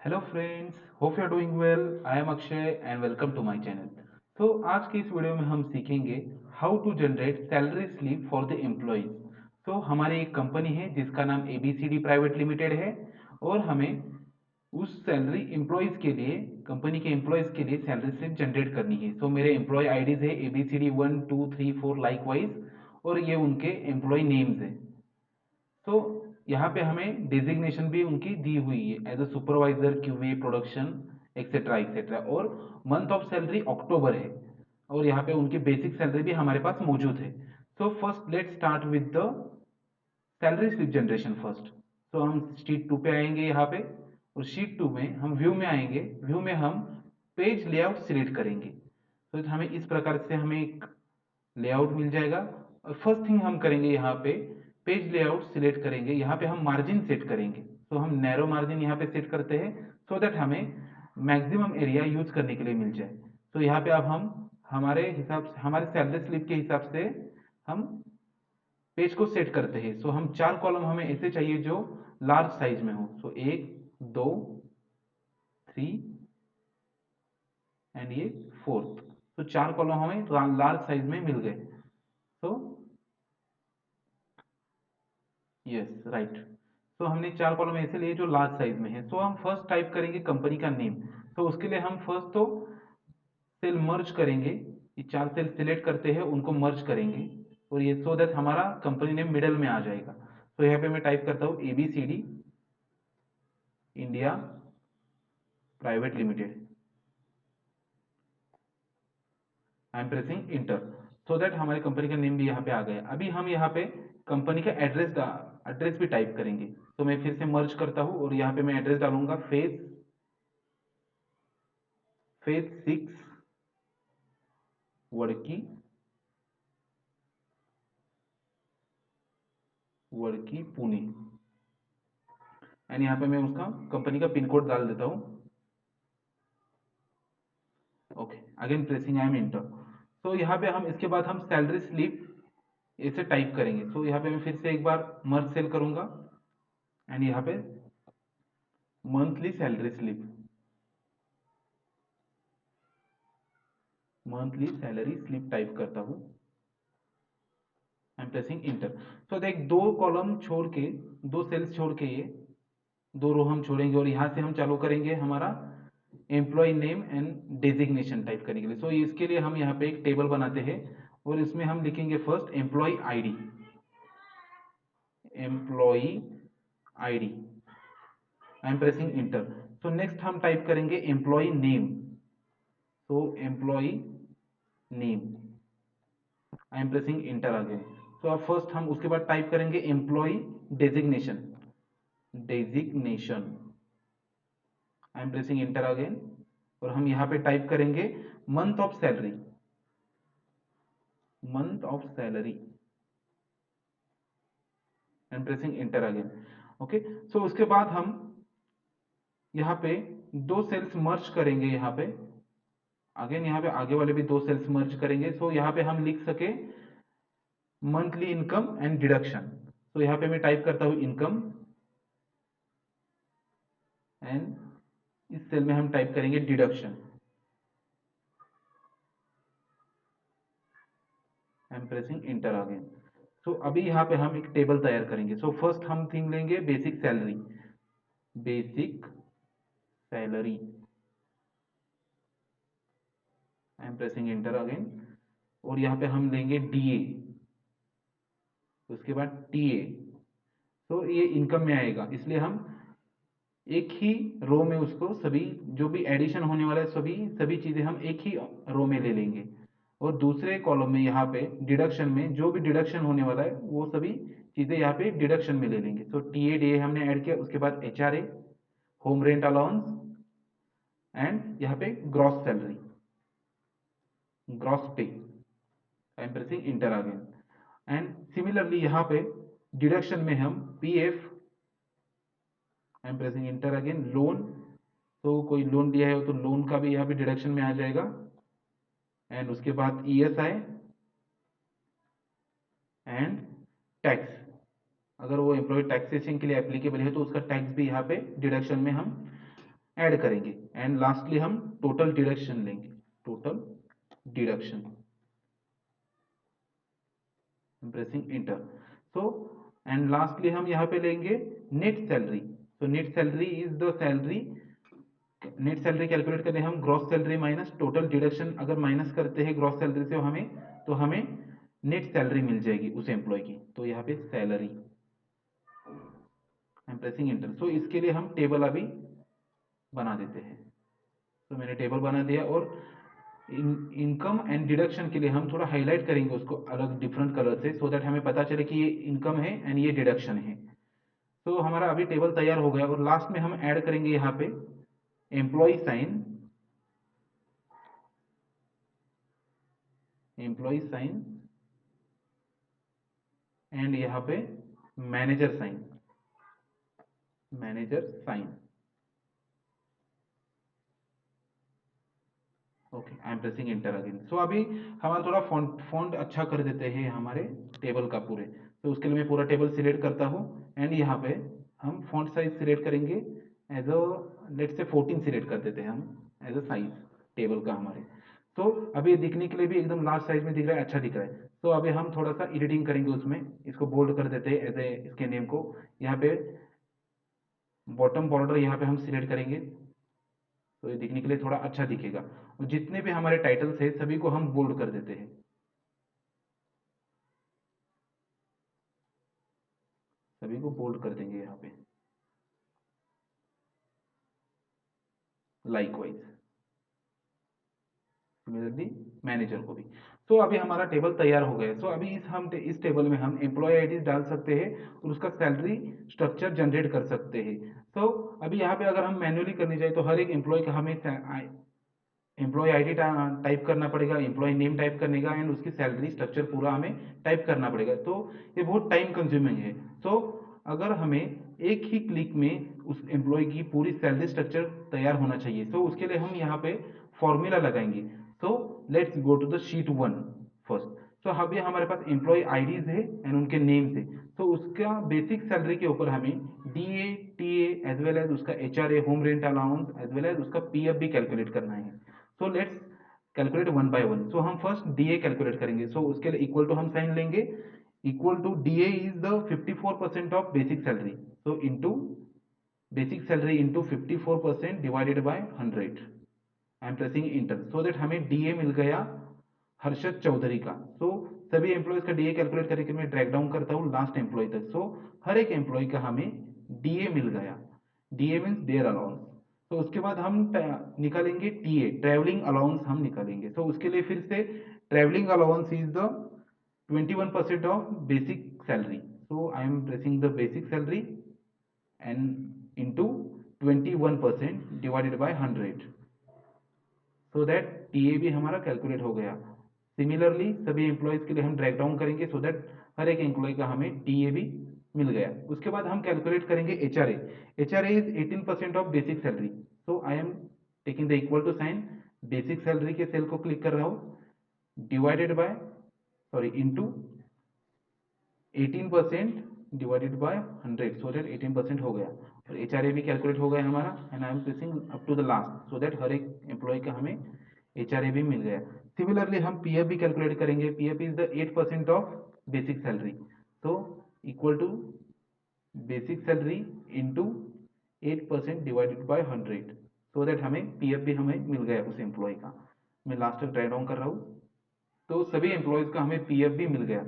Hello friends, hope you are doing well. I am Akshay and welcome to my channel. तो आज की इस video में हम सीखेंगे how to generate salary slip for the employees. तो हमारी एक कंपनी है जिसका नाम एबीसीडी प्राइवेट लिमिटेड है और हमें उस सैलरी एम्प्लॉयज के लिए, कंपनी के एम्प्लॉयज के लिए सैलरी स्लिप जनरेट करनी है। सो मेरे एम्प्लॉय आईडीज है एबीसीडी 1 2 3 4 लाइक वाइज, और ये उनके एम्प्लॉय नेम्स है। तो यहाँ पे हमें डेजिग्नेशन भी उनकी दी हुई है, as a supervisor, QA, production, etcetera etcetera. और मंथ ऑफ सैलरी अक्टूबर है, और यहाँ पे उनकी बेसिक सैलरी भी हमारे पास मौजूद है। So first let start with the salary slip generation first. So हम शीट 2 पे आएंगे यहाँ पे, और शीट 2 में हम व्यू में आएंगे। व्यू में हम पेज लेआउट सिलेक्ट करेंगे। तो हमें इस प्रकार से हमें एक लेआउट मिल जाएगा। और फर्स्ट थिंग हम करेंगे यहाँ पे पेज लेआउट सिलेक्ट करेंगे। यहाँ पे हम मार्जिन सेट करेंगे। तो हम नैरो मार्जिन यहाँ पे सेट करते हैं सो दैट हमें मैक्सिमम एरिया यूज करने के लिए मिल जाए। तो यहाँ पे अब हम हमारे हिसाब से, हमारे सैलरी स्लिप के हिसाब से हम पेज को सेट करते हैं। सो हम 4 कॉलम हमें ऐसे चाहिए जो लार्ज साइज में हो। सो 1 2 3 एंड ये 4th। तो 4 कॉलम हमें लार्ज साइज में मिल गए। So yes, right. तो हमने 4 कॉलम ऐसे लिए जो लार्ज साइज में है। सो हम फर्स्ट टाइप करेंगे कंपनी का नेम। तो उसके लिए हम फर्स्ट तो सेल मर्ज करेंगे। ये 4 सेल सिलेक्ट करते हैं, उनको मर्ज करेंगे, और ये सो दैट हमारा कंपनी नेम मिडल में आ जाएगा। तो यहाँ पे मैं टाइप करता हूँ ABCD India private limited. I am pressing enter so that हमारी कंपनी का नेम भी यहाँ पे आ गया। अभी हम यहाँ पे कंपनी का एड्रेस भी टाइप करेंगे। तो मैं फिर से मर्ज करता हूँ, और यहाँ पे मैं एड्रेस डालूंगा फेज 6 वड़की पुणे। एंड यहाँ पे मैं उसका कंपनी का पिन कोड डाल देता हूँ। Okay, again pressing I am inter. तो यहाँ पे हम इसके बाद हम सैलरी स्लिप ऐसे टाइप करेंगे। तो यहाँ पे मैं फिर से एक बार मर्ज सेल करूंगा, एंड यहाँ पे monthly salary slip, monthly salary slip type करता हूँ। आई एम प्रेसिंग इंटर। तो देख, 2 कॉलम छोड़ के, 2 सेल्स छोड़ के ये 2 रो हम छोड़ेंगे, और यहाँ से हम चालू करेंगे हमारा employee name and designation type करने के लिए। सो इसके लिए हम यहाँ पे एक टेबल बनाते हैं, और इसमें हम लिखेंगे first employ ID, employ ID. I am pressing enter. So next हम टाइप करेंगे employ name. So employ name, I am pressing enter again. तो अब फर्स्ट हम उसके बाद टाइप करेंगे employ designation, designation. I am pressing enter again. और हम यहाँ पे टाइप करेंगे month of salary, month of salary. I am pressing enter again. Okay. So उसके बाद हम यहाँ पे 2 सेल्स मर्ज करेंगे। यहाँ पे अगेन, यहाँ पे आगे वाले भी 2 सेल्स मर्ज करेंगे। सो यहाँ पे हम लिख सके मंथली इनकम एंड डिडक्शन। तो यहाँ पे मैं टाइप करता हूँ इनकम, एंड इस सेल में हम टाइप करेंगे deduction. I am pressing enter again. So अभी यहाँ पे हम एक टेबल तैयार करेंगे। सो फर्स्ट हम थिंग लेंगे basic salary, basic salary. I am pressing enter again. और यहाँ पे हम लेंगे डीए, उसके बाद टीए। तो ये इनकम में आएगा, इसलिए हम एक ही रो में उसको सभी जो भी एडिशन होने वाला है, सभी सभी चीजें हम एक ही रो में ले लेंगे। और दूसरे कॉलम में यहाँ पे डिडक्शन में जो भी डिडक्शन होने वाला है वो सभी चीजें यहाँ पे डिडक्शन में ले लेंगे। तो टी ए डी ए हमने ऐड किया, उसके बाद H R A, home rent allowance, and यहाँ पे ग्रॉस सैलरी, ग्रॉस पे। आई am pressing enter again. And similarly यहाँ पे डिडक्शन में हम P F, I am pressing enter again, loan. तो कोई लोन दिया है तो लोन का भी यहाँ पे डिडक्शन में आ जाएगा। एंड उसके बाद ईएसआई एंड टैक्स, अगर वो एम्प्लॉय टैक्सेशन के लिए एप्लीकेबल है तो उसका टैक्स भी यहाँ पे डिडक्शन में हम ऐड करेंगे एंड लास्टली हम टोटल डिडक्शन लेंगे, total deduction, pressing enter. So and lastly हम यहाँ पे लेंगे net salary. So net salary is the salary, net salary calculate करने हम gross salary minus total deduction, अगर माइनस करते हैं ग्रॉस सैलरी से हमें, तो हमें नेट सैलरी मिल जाएगी उस एम्प्लॉय की। तो यहाँ पे salary, I am pressing enter. So इसके लिए हम टेबल अभी बना देते हैं। तो मैंने टेबल बना दिया और इनकम एंड डिडक्शन के लिए हम थोड़ा हाईलाइट करेंगे उसको अलग डिफरेंट कलर से, सो दैट हमें पता चले कि ये इनकम है एंड ये डिडक्शन है। तो हमारा अभी टेबल तैयार हो गया और लास्ट में हम ऐड करेंगे यहाँ पे employ sign, employ sign and यहाँ पे manager sign, manager sign. Okay, I am pressing enter again. So अभी हमारा थोड़ा फॉन्ट फॉन्ट अच्छा कर देते हैं हमारे टेबल का पूरे। तो उसके लिए मैं पूरा टेबल सिलेक्ट करता हूँ एंड यहाँ पे हम फॉन्ट साइज सिलेक्ट करेंगे as a, let's say 14 select कर देते हैं हम एज अ साइज टेबल का हमारे। तो अभी दिखने के लिए भी एकदम लार्ज साइज में दिख रहा है, अच्छा दिख रहा है। तो अभी हम थोड़ा सा एडिटिंग करेंगे उसमें, इसको बोल्ड कर देते हैं एज ए, इसके नेम को यहाँ पे बॉटम बॉर्डर यहाँ पे हम सिलेक्ट करेंगे, तो ये दिखने के लिए थोड़ा अच्छा दिखेगा। और जितने भी हमारे टाइटल्स है सभी को हम बोल्ड कर देते हैं, सभी को बोल्ड कर देंगे यहाँ पे लाइकवाइज, सिमिलरली मैनेजर को भी। तो अभी हमारा टेबल तैयार हो गया। सो अभी इस टेबल में हम एम्प्लॉय आईडीज डाल सकते हैं और उसका सैलरी स्ट्रक्चर जनरेट कर सकते हैं। तो अभी यहाँ पे अगर हम मैन्युअली करनी चाहिए तो हर एक एम्प्लॉय का हमें एम्प्लॉय आईडी टाइप करना पड़ेगा, एम्प्लॉय नेम टाइप करने का एंड उसकी सैलरी स्ट्रक्चर पूरा हमें टाइप करना पड़ेगा। तो ये बहुत टाइम कंज्यूमिंग है। तो अगर हमें एक ही क्लिक में उस एम्प्लॉय की पूरी सैलरी स्ट्रक्चर तैयार होना चाहिए, तो उसके लिए हम यहाँ पे फॉर्मूला लगाएंगे। So let's go to the sheet 1 first. तो अभी हमारे पास एम्प्लॉय आईडीज है एंड उनके नेम्स है। तो उसका बेसिक सैलरी के ऊपर हमें DA, TA as well as उसका HRA, home rent allowance as well as उसका पीएफ भी कैलकुलेट करना है। So let's calculate one by one. So हम फर्स्ट डीए कैलकुलेट करेंगे। सो उसके लिए इक्वल टू हम साइन लेंगे, equal to DA is the 54% of basic salary. So into basic salary into 54% divided by 100। I am pressing enter so that हमें DA मिल गया हर्षद चौधरी का। सो सभी एम्प्लॉयज का डीए कैलकुलेट करके मैं ड्रैग डाउन करता हूँ लास्ट एम्प्लॉय तक। सो हर एक एम्प्लॉय का हमें डीए मिल गया, डीए मीन्स डेयर अलाउंस। तो उसके बाद हम निकालेंगे टीए, ट्रैवलिंग अलाउंस हम निकालेंगे। सो उसके लिए फिर से travelling allowance is the 21% of basic salary. So I am pressing the basic salary and into 21% divided by 100, so that TA भी हमारा कैलकुलेट हो गया। सिमिलरली सभी एम्प्लॉयज़ के लिए हम ड्रैग डाउन करेंगे सो दैट हर एक एम्प्लॉय का हमें टीए भी मिल गया। उसके बाद हम कैलकुलेट करेंगे HRA. HRA is 18% of basic salary. So I am taking the equal to sign, basic salary के सेल को क्लिक कर रहा हूँ, divided by, sorry into 18% divided by 100, so that 18% हो गया। और एच भी कैलकुलेट हो गया हमारा and I am pressing up to the last so that हर एक एम्प्लॉय का हमें एच भी मिल गया। सिमिलरली हम पीएफ भी कैलकुलेट करेंगे। PF is the 8% of basic salary. तो equal to basic salary into 8% divided by 100, so that हमें पीएफ भी हमें मिल गया उस एम्प्लॉय का। मैं लास्ट तक ड्राइव डाउन कर रहा हूँ। तो सभी एम्प्लॉयज़ का हमें पीएफ भी मिल गया।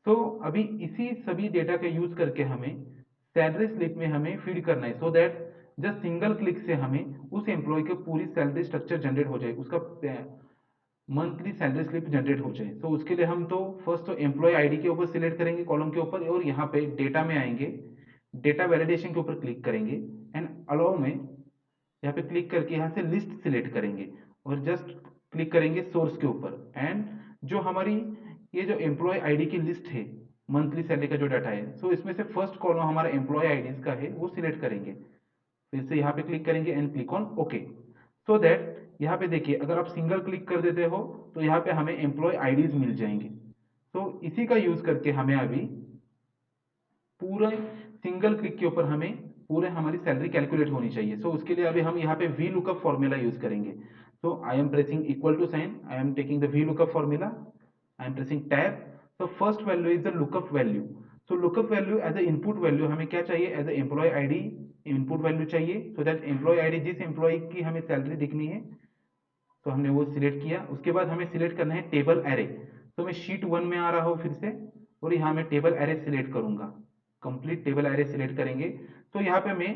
तो अभी इसी सभी डेटा का यूज करके हमें सैलरी स्लिप में हमें फीड करना है, so that just single click से हमें उस एम्प्लॉय की पूरी सैलरी स्ट्रक्चर जनरेट हो जाए, उसका मंथली सैलरी स्लिप जनरेट हो जाए। तो उसके लिए हम तो फर्स्ट तो एम्प्लॉय आईडी के ऊपर सिलेक्ट करेंगे कॉलम के ऊपर, और यहाँ पे डेटा में आएंगे, डेटा वैलिडेशन के ऊपर क्लिक करेंगे एंड अलाउ में यहाँ पे क्लिक करके यहाँ से लिस्ट सिलेक्ट करेंगे और जस्ट क्लिक करेंगे सोर्स के ऊपर। एंड जो हमारी ये जो एम्प्लॉय आईडी की लिस्ट है, मंथली सैलरी का जो डाटा है, सो इसमें से फर्स्ट कॉलम हमारा एम्प्लॉय आईडीज का है वो सिलेक्ट करेंगे। फिर से यहाँ पे क्लिक करेंगे and click on okay. So that यहाँ पे देखिए अगर आप सिंगल क्लिक कर देते हो तो यहाँ पे हमें एम्प्लॉय आईडीज मिल जाएंगे। तो इसी का यूज करके हमें अभी पूरा सिंगल क्लिक के ऊपर हमें पूरे हमारी सैलरी कैलकुलेट होनी चाहिए। सो उसके लिए अभी हम यहाँ पे वी लुकअप फॉर्मूला यूज करेंगे। So I am pressing equal to sign, I am taking the V lookup formula, I am pressing tab. So first value is the lookup value. So lookup value as a input value हमें क्या चाहिए, as a employ ID input value चाहिए। So that employ ID जिस employ की हमें salary दिखनी है, तो हमने वो सिलेक्ट किया। उसके बाद हमें सिलेक्ट करना है टेबल एरे। तो मैं शीट 1 में आ रहा हूँ फिर से, और यहाँ मैं टेबल एरे सिलेक्ट करूंगा। कंप्लीट टेबल एरे सिलेक्ट करेंगे। तो यहाँ पे मैं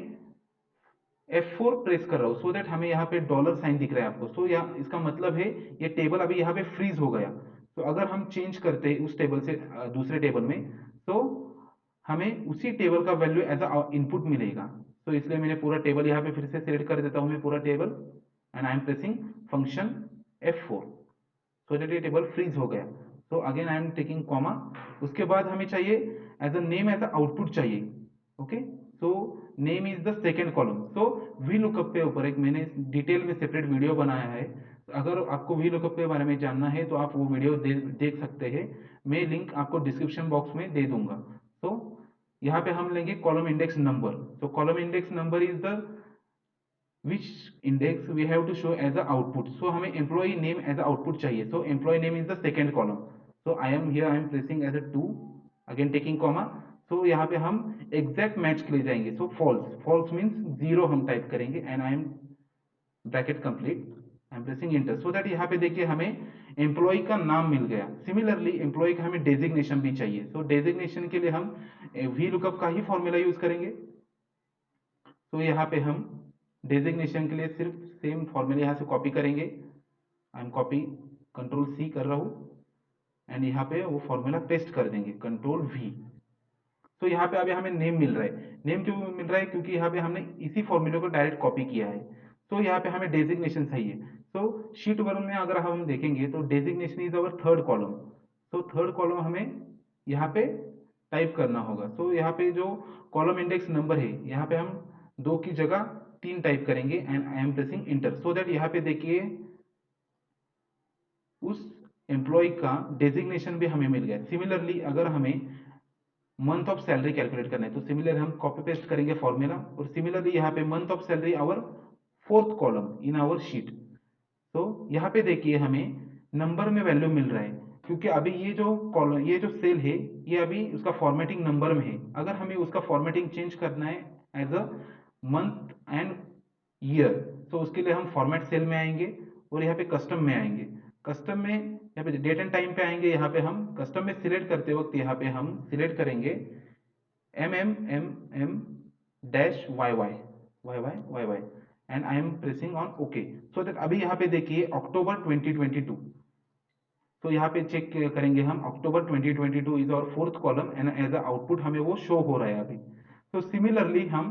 F4 प्रेस कर रहा हूँ, सो दैट हमें यहाँ पे डॉलर साइन दिख रहा है आपको। सो यहाँ इसका मतलब है ये टेबल अभी यहाँ पे फ्रीज हो गया। तो अगर हम चेंज करते उस टेबल से दूसरे टेबल में, तो हमें उसी टेबल का वैल्यू एज अ इनपुट मिलेगा। तो इसलिए मैंने पूरा टेबल यहाँ पे फिर से सिलेक्ट कर देता हूँ मैं पूरा table, and I am pressing function F4, so that ये टेबल फ्रीज हो गया। So again I am taking comma. उसके बाद हमें चाहिए as a name, as a output चाहिए। Okay, so name is the second column. So V lookup के ऊपर एक मैंने डिटेल में सेपरेट वीडियो बनाया है। अगर आपको वी लुकअप के बारे में जानना है तो आप वो वीडियो देख सकते हैं। मैं लिंक आपको डिस्क्रिप्शन बॉक्स में दे दूंगा। तो यहाँ पे हम लेंगे कॉलम इंडेक्स नंबर। तो column index number is the which index we have to show as a output. So हमें employee name as a output चाहिए। So employee name is the second column. So I am here, I am pressing as a 2, again taking comma. So यहाँ पे हम exact match के लिए जाएंगे। So false, false means 0 हम type करेंगे, and I am bracket complete, I am pressing enter. So that यहाँ पे देखिए हमें एम्प्लॉय का नाम मिल गया। सिमिलरली एम्प्लॉय का हमें डेजिग्नेशन भी चाहिए। सो डेजिग्नेशन के लिए हम वी लुकअप का ही फॉर्मूला यूज करेंगे। तो यहाँ पे हम डेजिग्नेशन के लिए सिर्फ सेम फॉर्मूला यहाँ से कॉपी करेंगे। I am copy, control C कर रहा हूँ, एंड यहाँ पे वो फॉर्मूला पेस्ट कर देंगे, कंट्रोल वी। तो यहाँ पे अभी हमें नेम मिल रहा है। नेम क्यों मिल रहा है, क्योंकि यहाँ पे हमने इसी फॉर्मूले को डायरेक्ट कॉपी किया है। तो यहाँ पे हमें डेजिग्नेशन चाहिए। तो शीट 1 में अगर हम देखेंगे तो designation is our third column. तो थर्ड कॉलम हमें यहाँ पे टाइप करना होगा। तो यहाँ पे जो कॉलम इंडेक्स नंबर है, यहाँ पे हम 2 की जगह 3 टाइप करेंगे, and I am pressing enter. So that यहाँ पे देखिए उस एम्प्लॉय का डेजिग्नेशन भी हमें मिल गया। सिमिलरली अगर हमें मंथ ऑफ सैलरी कैलकुलेट करना है, तो सिमिलर हम कॉपी पेस्ट करेंगे फॉर्मूला, और सिमिलरली यहाँ पे month of salary our fourth column in our sheet. तो यहाँ पे देखिए हमें नंबर में वैल्यू मिल रहा है, क्योंकि अभी ये जो कॉलम, ये जो सेल है, ये अभी उसका फॉर्मेटिंग नंबर में है। अगर हमें उसका फॉर्मेटिंग चेंज करना है as a month and year, तो उसके लिए हम फॉर्मेट सेल में आएंगे, और यहाँ पे कस्टम में आएंगे। कस्टम में यहाँ पे डेट एंड टाइम पे आएंगे। यहाँ पे हम कस्टम में सिलेक्ट करते वक्त यहाँ पे हम सिलेक्ट करेंगे MM dash YY and I am pressing on okay. So that अभी यहाँ पे देखिए अक्टूबर 2022। तो यहाँ पे चेक करेंगे हम, October 2022 is our fourth column, and as a output हमें वो शो हो रहा है अभी। तो सिमिलरली हम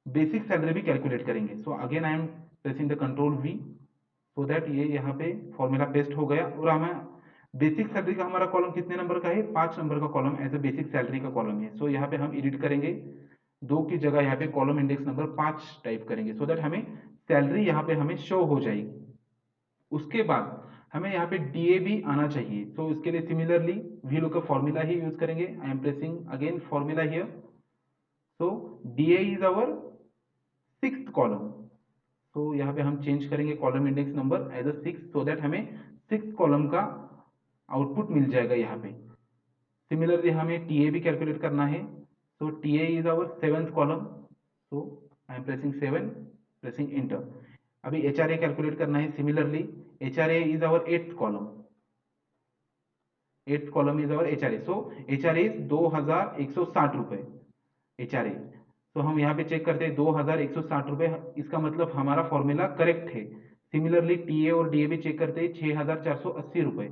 बेसिक सैलरी भी कैलकुलेट करेंगे। सो again I am pressing the control we, so that ये यहाँ पे फॉर्मूला पेस्ट हो गया। और हमें बेसिक सैलरी का हमारा कॉलम कितने नंबर का है, 5 नंबर का column as a basic salary का कॉलम है। सो यहाँ पे हम एडिट करेंगे, 2 की जगह यहाँ पे कॉलम इंडेक्स नंबर 5 टाइप करेंगे, सो दैट हमें सैलरी यहाँ पे हमें शो हो जाएगी। उसके बाद हमें यहाँ पे डीए भी आना चाहिए। तो इसके लिए सिमिलरली वी लुकअप फॉर्मूला ही यूज करेंगे। I am pressing again formula here. So DA is our 6th column. तो यहाँ पे हम चेंज करेंगे column index number as a 6, so that हमें 6th कॉलम का आउटपुट मिल जाएगा यहाँ पे। सिमिलरली हमें टीए भी कैलकुलेट करना है। So TA is our 7th column. So I am pressing 7, pressing enter. अभी एचआरए कैलकुलेट करना है। Similarly HRA is our 8th column. 8th column is our HRA. So HRA is 2160 रुपए HRA. तो हम यहाँ पे चेक करते हैं 2160 रुपए, इसका मतलब हमारा फॉर्मूला करेक्ट है। सिमिलरली टीए और डीए भी चेक करते हैं, 6480 रुपए।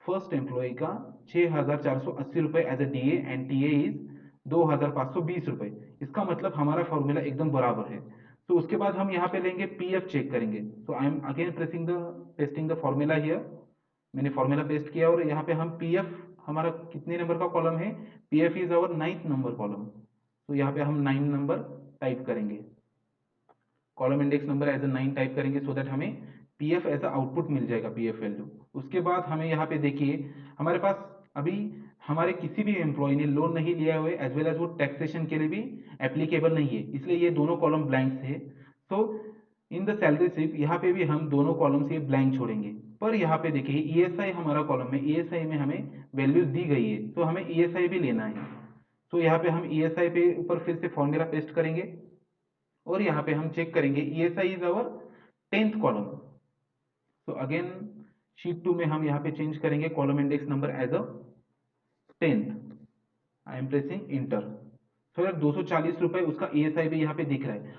फर्स्ट एम्प्लॉय का 6480 रुपए as a DA, and TA is 2520 रुपए। इसका मतलब हमारा फॉर्मूला एकदम बराबर है। तो उसके बाद हम यहाँ पे लेंगे पीएफ चेक करेंगे। तो I am again pressing the pasting the formula here. मैंने फॉर्मूला पेस्ट किया, और यहाँ पे हम पीएफ हमारा कितने नंबर का कॉलम है, PF is our 9th number column. तो यहाँ पे हम 9 नंबर टाइप करेंगे, column index number as a 9 type करेंगे, सो दैट हमें पीएफ एज अ आउटपुट मिल जाएगा, पीएफ वैल्यू। उसके बाद हमें यहाँ पे देखिए हमारे पास अभी हमारे किसी भी एम्प्लॉय ने लोन नहीं लिया हुआ है, एज वेल एज वो टैक्सेशन के लिए भी एप्लीकेबल नहीं है, इसलिए ये दोनों कॉलम ब्लैंक्स है। सो इन द सैलरी स्लिप यहाँ पे भी हम दोनों कॉलम से ब्लैंक छोड़ेंगे। पर यहाँ पे देखिए ईएसआई हमारा कॉलम में, ईएसआई में हमें वैल्यूज दी गई है, तो हमें ईएसआई भी लेना है। तो यहाँ पे हम ईएसआई पे ऊपर फिर से फॉर्मूला पेस्ट करेंगे और यहाँ पे हम चेक करेंगे ESI is our 10th column. तो अगेन शीट 2 में हम यहाँ पे चेंज करेंगे column index number as a 10th। I am pressing enter. तो यार 240 रुपए उसका ईएसआई भी यहाँ पे दिख रहा है।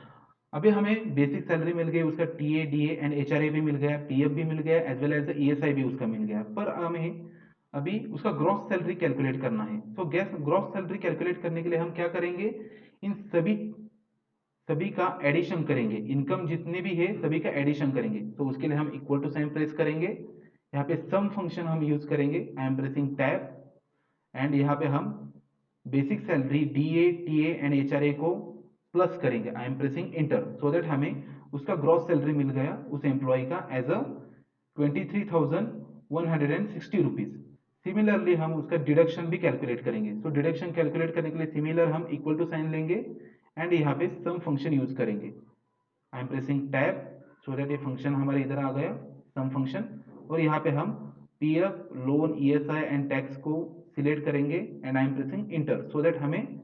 अभी हमें बेसिक सैलरी मिल गई, उसका टीए डीए एंड एचआरए भी मिल गया, पीएफ भी मिल गया, एज वेल एज ईएसआई भी उसका मिल गया। पर हमें अभी उसका ग्रॉस सैलरी कैलकुलेट करना है। तो ग्रॉस सैलरी कैलकुलेट करने के लिए हम क्या करेंगे, इन सभी का एडिशन करेंगे, इनकम जितने भी है सभी का एडिशन करेंगे। तो उसके लिए हम इक्वल टू साइन प्रेस करेंगे, यहाँ पे सम फंक्शन हम यूज करेंगे, I am pressing tab, and यहाँ पे हम basic salary DA TA and HRA को प्लस करेंगे, I am pressing enter, so that हमें उसका ग्रॉस सैलरी मिल गया उस एम्प्लॉय का एज अ 23,160 रुपीज। सिमिलरली हम उसका डिडक्शन भी कैलकुलेट करेंगे। सो डिडक्शन कैलकुलेट करने के लिए सिमिलर हम इक्वल टू साइन लेंगे एंड यहाँ पे सम फंक्शन यूज करेंगे, I am pressing tab, so that ये फंक्शन हमारे इधर आ गया सम फंक्शन। और यहाँ पे हम PF loan ESI and tax को सिलेक्ट करेंगे and I am pressing enter, so that हमें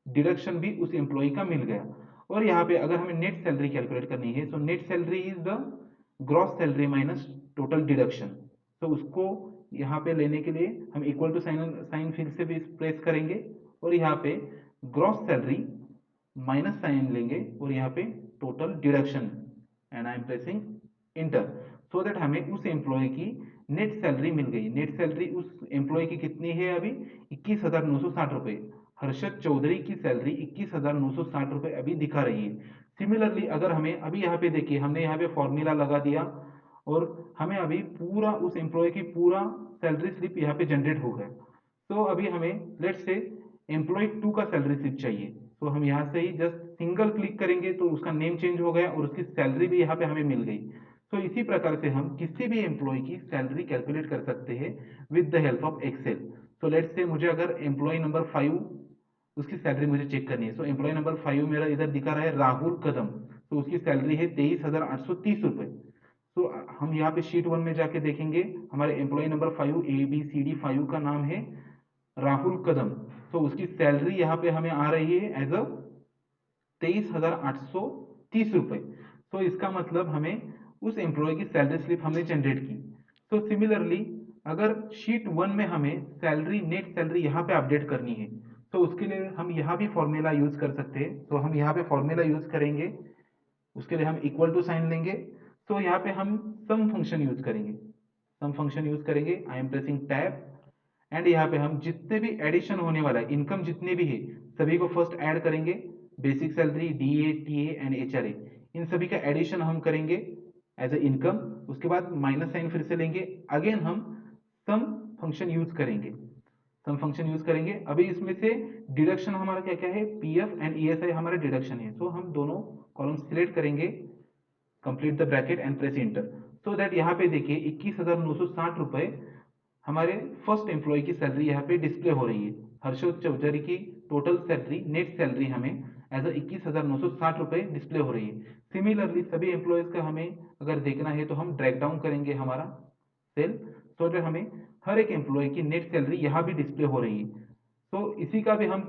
डिडक्शन भी उस एम्प्लॉय का मिल गया। और यहाँ पे अगर हमें नेट सैलरी कैलकुलेट करनी है, so net salary is the gross salary minus total deduction. तो उसको यहाँ पे लेने के लिए हम इक्वल टू साइन साइन फिर से भी प्रेस करेंगे और यहाँ पे ग्रॉस सैलरी माइनस साइन लेंगे और यहाँ पे total deduction and I am pressing enter, so that हमें उस एम्प्लॉय की नेट सैलरी मिल गई। नेट सैलरी उस एम्प्लॉय की कितनी है अभी, 21,960 रुपए। हर्षद चौधरी की सैलरी 21,960 रुपए अभी दिखा रही है। सिमिलरली अगर हमें अभी यहाँ पे देखिए, हमने यहाँ पे फॉर्मूला लगा दिया और हमें अभी पूरा उस एम्प्लॉय की पूरा सैलरी स्लिप यहाँ पे जनरेट हो गया। तो अभी हमें लेट्स से एम्प्लॉय 2 का सैलरी स्लिप चाहिए। तो हम यहाँ से ही जस्ट सिंगल क्लिक करेंगे तो उसका नेम चेंज हो गया और उसकी सैलरी भी यहाँ पे हमें मिल गई। तो इसी प्रकार से हम किसी भी एम्प्लॉय की सैलरी कैलकुलेट कर सकते हैं with the help of Excel. तो लेट्स से मुझे अगर एम्प्लॉय नंबर 5 उसकी सैलरी मुझे चेक करनी है। सो एम्प्लॉय नंबर 5 मेरा इधर दिखा रहा है राहुल कदम, तो उसकी सैलरी है 23,830 रुपए। तो हम यहाँ पे शीट 1 में जाके देखेंगे, हमारे एम्प्लॉय नंबर 5 ABCD 5 का नाम है राहुल कदम। तो उसकी सैलरी यहाँ पे हमें आ रही है एज अ 23,830 रुपए। तो इसका मतलब हमें उस एम्प्लॉय की सैलरी स्लिप हमने जनरेट की। तो सिमिलरली अगर शीट 1 में हमें सैलरी नेट सैलरी यहाँ पे अपडेट करनी है, तो उसके लिए हम यहाँ भी फॉर्मूला यूज कर सकते हैं। तो हम यहाँ पे फॉर्मूला यूज करेंगे, उसके लिए हम इक्वल टू साइन लेंगे। तो यहाँ पे हम सम फंक्शन यूज करेंगे, सम फंक्शन यूज करेंगे, I am pressing tab, and यहाँ पे हम जितने भी एडिशन होने वाला है, इनकम जितने भी है सभी को फर्स्ट ऐड करेंगे, basic salary DA TA and HRA, इन सभी का एडिशन हम करेंगे एज ए इनकम। उसके बाद माइनस साइन फिर से लेंगे, अगेन हम सम फंक्शन यूज करेंगे, सम फंक्शन यूज करेंगे। अभी इसमें से डिडक्शन हमारा क्या क्या है, पीएफ एंड ईएसआई हमारा डिडक्शन है। तो हम दोनों कॉलम सिलेक्ट करेंगे, complete the bracket and press inter, so that यहाँ पे देखिए 21,960 रुपए हमारे फर्स्ट एम्प्लॉय की सैलरी यहाँ पे डिस्प्ले हो रही है। हर्षद चौधरी की टोटल सैलरी नेट सैलरी हमें एज अ 21,960 रुपए डिस्प्ले हो रही है। सिमिलरली सभी एम्प्लॉयज का हमें अगर देखना है तो हम ड्रैग डाउन करेंगे हमारा सेल, सो दैट हमें हर एक एम्प्लॉय की नेट सैलरी यहाँ भी डिस्प्ले हो रही है। तो इसी का भी हम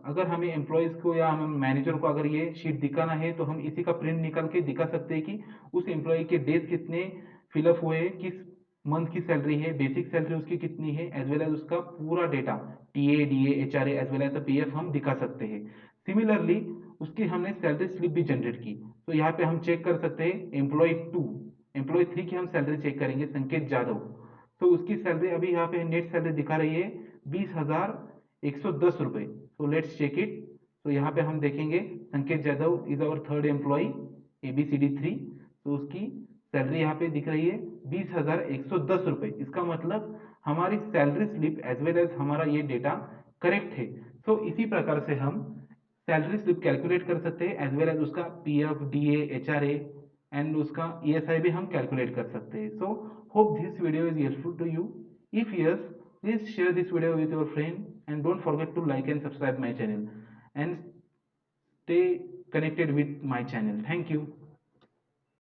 अगर हमें एम्प्लॉयज को या हम मैनेजर को अगर ये शीट दिखाना है तो हम इसी का प्रिंट निकाल के दिखा सकते हैं कि उस एम्प्लॉय के डेज कितने फिलअप हुए हैं, किस मंथ की सैलरी है, बेसिक सैलरी उसकी कितनी है, एज वेल एज उसका पूरा data TA DA HRA as well as PF हम दिखा सकते हैं। सिमिलरली उसकी हमने सैलरी स्लिप भी जनरेट की। तो यहाँ पे हम चेक कर सकते हैं एम्प्लॉय 2, एम्प्लॉय 3 की हम सैलरी चेक करेंगे, संकेत जाधव। तो उसकी सैलरी अभी यहाँ पे नेट सैलरी दिखा रही है 20,110 रुपए। So let's check it. तो यहाँ पे हम देखेंगे Sanket Jadhav is our third employee ABCD 3, तो उसकी सैलरी यहाँ पे दिख रही है 20,110 रुपए। इसका मतलब हमारी salary slip as well as हमारा ये डेटा करेक्ट है। तो इसी प्रकार से हम सैलरी स्लिप कैलकुलेट कर सकते हैं एज वेल एज उसका पीएफ डीए एचआरए एंड उसका ईएसआई भी हम कैलकुलेट कर सकते हैं। So hope this video is useful to you. If yes, Please share this video with your friend and don't forget to like and subscribe my channel and stay connected with my channel. Thank you.